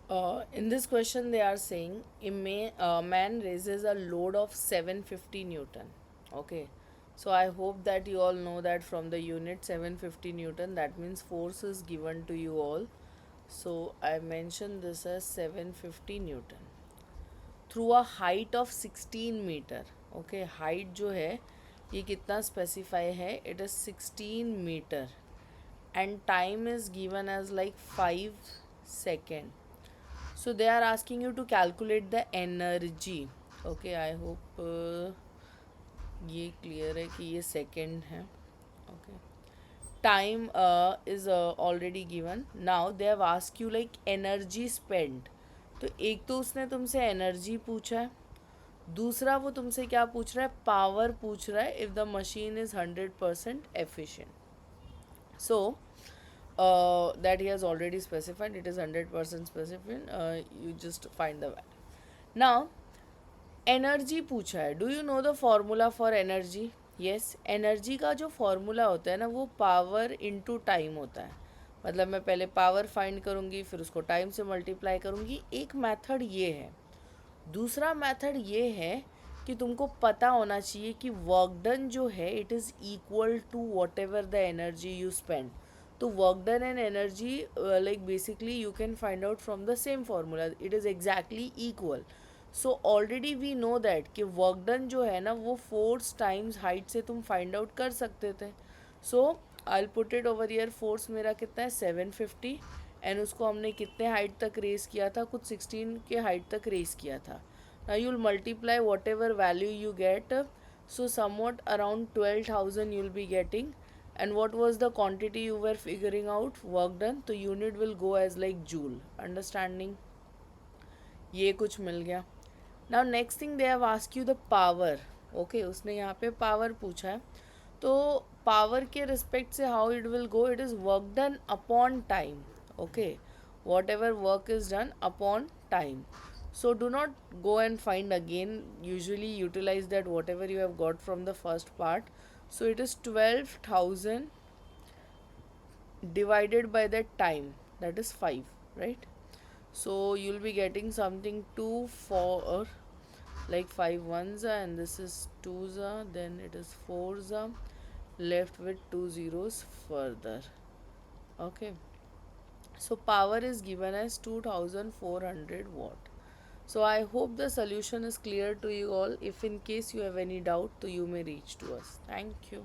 In this question, they are saying a man raises a load of 750 Newton. Okay, so I hope that you all know that from the unit 750 Newton, that means force is given to you all. So I mentioned this as 750 Newton through a height of 16 metre. Okay, height जो है ये कितना specify है, it is 16 metre and time is given as like 5 second. So they are asking you to calculate the energy. Okay, I hope ये clear है कि ये second है. Okay, time is already given. Now they have asked you like energy spent. तो एक तो उसने तुमसे एनर्जी पूछा है, दूसरा वो तुमसे क्या पूछ रहा है, पावर पूछ रहा है if the machine is 100% efficient. So that he has already specified, it is 100% specified. You just find the value. Now energy पूछा है. Do you know the formula for energy? Yes, energy का जो formula होता है ना वो power into time होता है. मतलब मैं पहले पावर फाइंड करूँगी, फिर उसको टाइम से मल्टीप्लाई करूँगी. एक मेथड ये है. दूसरा मेथड ये है कि तुमको पता होना चाहिए कि वर्क डन जो है it is equal to whatever the energy you spend. तो work done and energy like basically you can find out from the same formula, it is exactly equal. So already we know that कि work done जो है ना वो force times height से तुम find out कर सकते थे. So I put it over here. Force मेरा कितना है 750 एंड उसको हमने कितने हाइट तक रेस किया था, कुछ 16 के हाइट तक रेस किया था. Now you will multiply what ever value you get. So somewhat around 12,000 you will be getting. And what was the quantity you were figuring out, work done? तो unit will go as like joule. Understanding? ये कुछ मिल गया. Now next thing they have ask you the power. Okay, उसने यहाँ पे power पूछा है. तो पावर के रिस्पेक्ट से how it will go, it is work done upon time. Okay, what ever work is done upon time. So do not go and find again. Usually utilize that whatever you have got from the first part. So it is 12,000 divided by that time, that is 5, right? So you'll be getting something 2 4, like 5 ones and this is 2s, then it is 4s, left with 2 zeros further. Okay, so power is given as 2400 watt. So I hope the solution is clear to you all. If in case you have any doubt, so you may reach to us. Thank you.